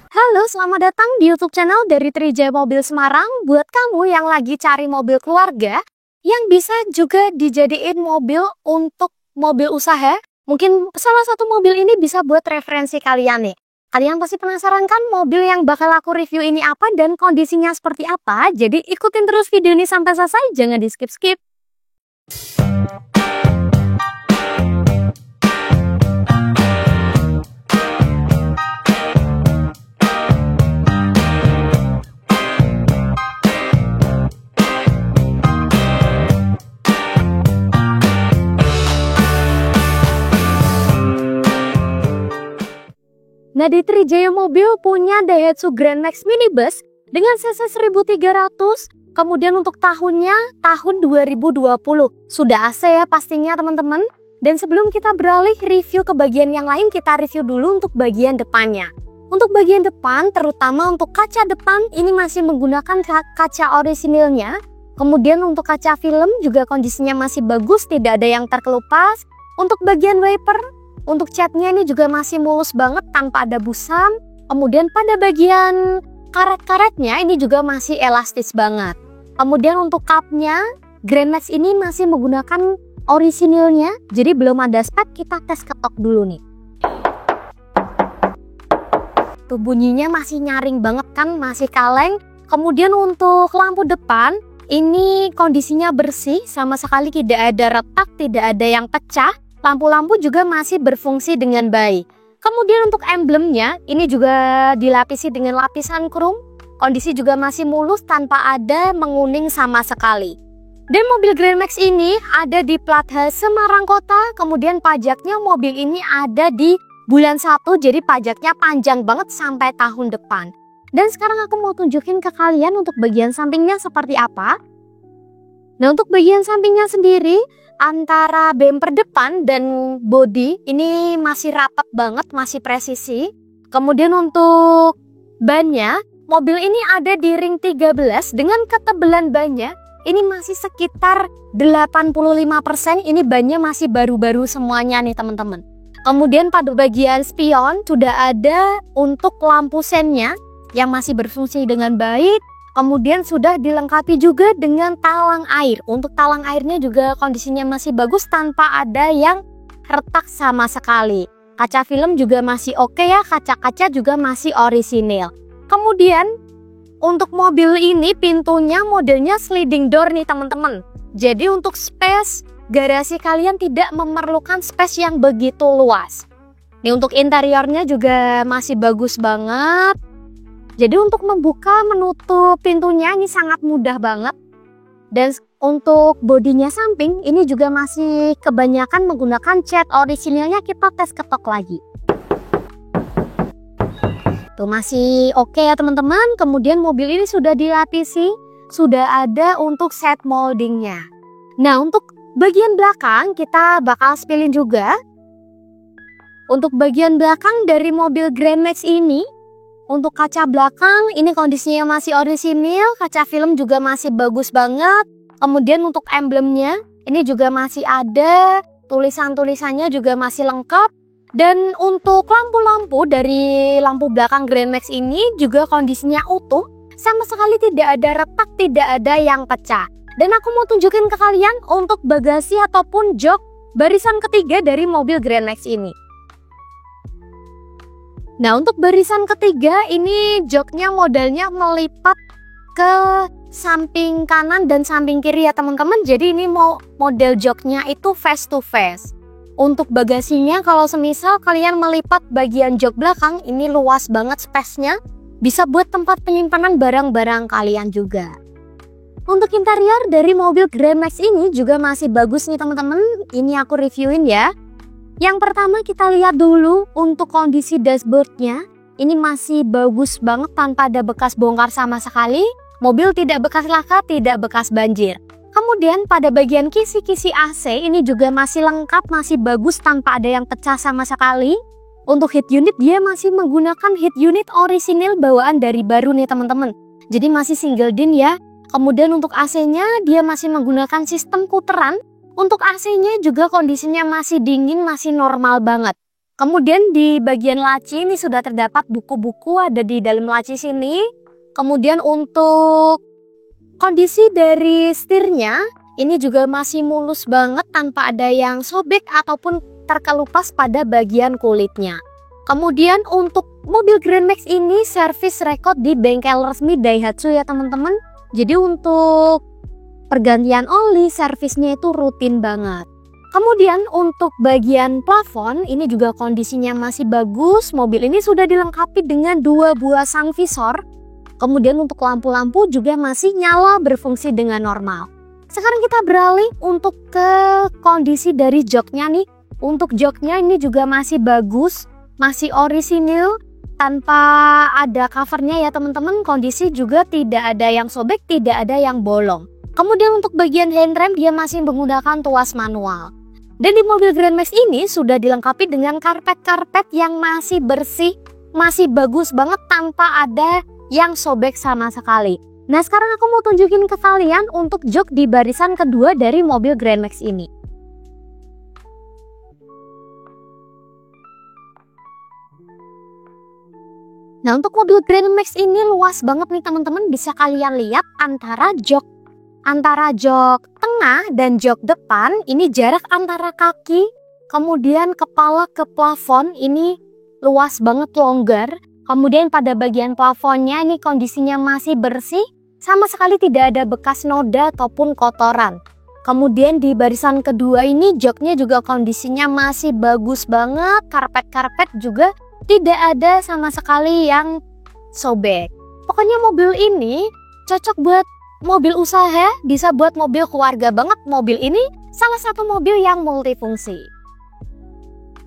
Halo, selamat datang di YouTube channel dari Trijaya Mobil Semarang. Buat kamu yang lagi cari mobil keluarga, yang bisa juga dijadiin mobil untuk mobil usaha, mungkin salah satu mobil ini bisa buat referensi kalian nih. Kalian pasti penasaran kan mobil yang bakal aku review ini apa dan kondisinya seperti apa? Jadi ikutin terus video ini sampai selesai, jangan di skip-skip. Nah, di Trijaya Mobil punya Daihatsu Grand Max Minibus dengan cc 1300, kemudian untuk tahunnya tahun 2020. Sudah AC ya pastinya teman-teman. Dan sebelum kita beralih review ke bagian yang lain, kita review dulu untuk bagian depannya. Untuk bagian depan, terutama untuk kaca depan, ini masih menggunakan kaca orisinilnya. Kemudian untuk kaca film juga kondisinya masih bagus, tidak ada yang terkelupas. Untuk bagian wiper, untuk catnya ini juga masih mulus banget tanpa ada busam. Kemudian pada bagian karet-karetnya ini juga masih elastis banget. Kemudian untuk cupnya, Grand Max ini masih menggunakan orisinilnya. Jadi belum ada spek, kita tes ketok dulu nih. Tuh bunyinya masih nyaring banget kan, masih kaleng. Kemudian untuk lampu depan, ini kondisinya bersih, sama sekali tidak ada retak, tidak ada yang pecah. Lampu-lampu juga masih berfungsi dengan baik. Kemudian untuk emblemnya, ini juga dilapisi dengan lapisan krom. Kondisi juga masih mulus tanpa ada menguning sama sekali. Dan mobil Grand Max ini ada di plat H Semarang Kota. Kemudian pajaknya mobil ini ada di bulan 1, jadi pajaknya panjang banget sampai tahun depan. Dan sekarang aku mau tunjukin ke kalian untuk bagian sampingnya seperti apa. Nah, untuk bagian sampingnya sendiri, antara bumper depan dan bodi ini masih rapat banget, masih presisi. Kemudian untuk bannya, mobil ini ada di ring 13 dengan ketebalan bannya ini masih sekitar 85%. Ini bannya masih baru-baru semuanya nih teman-teman. Kemudian pada bagian spion sudah ada untuk lampu sennya yang masih berfungsi dengan baik. Kemudian sudah dilengkapi juga dengan talang air. Untuk talang airnya juga kondisinya masih bagus tanpa ada yang retak sama sekali. Kaca film juga masih oke ya, kaca-kaca juga masih orisinil. Kemudian untuk mobil ini pintunya modelnya sliding door nih teman-teman. Jadi untuk space garasi kalian tidak memerlukan space yang begitu luas. Nih untuk interiornya juga masih bagus banget. Jadi untuk membuka menutup pintunya ini sangat mudah banget. Dan untuk bodinya samping ini juga masih kebanyakan menggunakan cat orisinilnya, kita tes ketok lagi. Tuh masih oke ya teman-teman. Kemudian mobil ini sudah dilapisi, sudah ada untuk set moldingnya. Nah untuk bagian belakang kita bakal spillin juga. Untuk bagian belakang dari mobil Grand Max ini, untuk kaca belakang ini kondisinya masih orisinil, kaca film juga masih bagus banget. Kemudian untuk emblemnya ini juga masih ada, tulisan-tulisannya juga masih lengkap. Dan untuk lampu-lampu dari lampu belakang Grand Max ini juga kondisinya utuh, sama sekali tidak ada retak, tidak ada yang pecah. Dan aku mau tunjukin ke kalian untuk bagasi ataupun jok barisan ketiga dari mobil Grand Max ini. Nah untuk barisan ketiga ini joknya modelnya melipat ke samping kanan dan samping kiri ya teman-teman. Jadi ini model joknya itu face to face. Untuk bagasinya kalau semisal kalian melipat bagian jok belakang ini luas banget space-nya. Bisa buat tempat penyimpanan barang-barang kalian juga. Untuk interior dari mobil Grand Max ini juga masih bagus nih teman-teman. Ini aku reviewin ya. Yang pertama kita lihat dulu untuk kondisi dashboardnya. Ini masih bagus banget tanpa ada bekas bongkar sama sekali. Mobil tidak bekas laka, tidak bekas banjir. Kemudian pada bagian kisi-kisi AC ini juga masih lengkap, masih bagus tanpa ada yang pecah sama sekali. Untuk heat unit dia masih menggunakan heat unit orisinil bawaan dari baru nih teman-teman. Jadi masih single din ya. Kemudian untuk AC-nya dia masih menggunakan sistem puteran. Untuk AC-nya juga kondisinya masih dingin, masih normal banget. Kemudian di bagian laci ini sudah terdapat buku-buku ada di dalam laci sini. Kemudian untuk kondisi dari setirnya ini juga masih mulus banget tanpa ada yang sobek ataupun terkelupas pada bagian kulitnya. Kemudian untuk mobil Grand Max ini servis record di bengkel resmi Daihatsu ya teman-teman. Jadi untuk pergantian oli servisnya itu rutin banget. Kemudian untuk bagian plafon ini juga kondisinya masih bagus. Mobil ini sudah dilengkapi dengan 2 buah sang visor. Kemudian untuk lampu-lampu juga masih nyala berfungsi dengan normal. Sekarang kita beralih untuk ke kondisi dari joknya nih. Untuk joknya ini juga masih bagus, masih orisinil tanpa ada covernya ya teman-teman. Kondisi juga tidak ada yang sobek, tidak ada yang bolong. Kemudian untuk bagian handrem dia masih menggunakan tuas manual. Dan di mobil Grand Max ini sudah dilengkapi dengan karpet-karpet yang masih bersih, masih bagus banget tanpa ada yang sobek sama sekali. Nah sekarang aku mau tunjukin ke kalian untuk jok di barisan kedua dari mobil Grand Max ini. Nah untuk mobil Grand Max ini luas banget nih teman-teman, bisa kalian lihat antara jok tengah dan jok depan ini jarak antara kaki kemudian kepala ke plafon ini luas banget, longgar. Kemudian pada bagian plafonnya ini kondisinya masih bersih, sama sekali tidak ada bekas noda ataupun kotoran. Kemudian di barisan kedua ini joknya juga kondisinya masih bagus banget, karpet-karpet juga tidak ada sama sekali yang sobek. Pokoknya mobil ini cocok buat mobil usaha, bisa buat mobil keluarga banget. Mobil ini salah satu mobil yang multifungsi.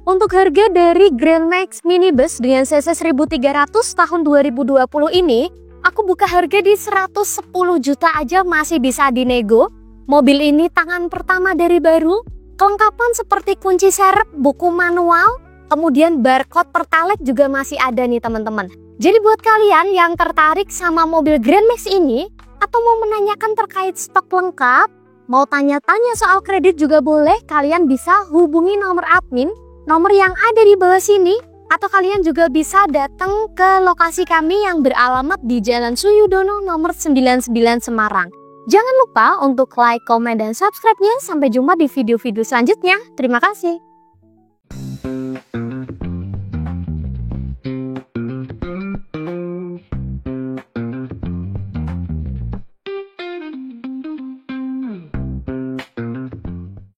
Untuk harga dari Grand Max Minibus dengan cc 1300 tahun 2020 ini, aku buka harga di 110 juta aja masih bisa dinego. Mobil ini tangan pertama dari baru, kelengkapan seperti kunci serep, buku manual, kemudian barcode Pertalite juga masih ada nih teman-teman. Jadi buat kalian yang tertarik sama mobil Grand Max ini, atau mau menanyakan terkait stok lengkap, mau tanya-tanya soal kredit juga boleh, kalian bisa hubungi nomor admin, nomor yang ada di bawah sini, atau kalian juga bisa datang ke lokasi kami yang beralamat di Jalan Suyudono nomor 99 Semarang. Jangan lupa untuk like, komen, dan subscribe-nya. Sampai jumpa di video-video selanjutnya. Terima kasih.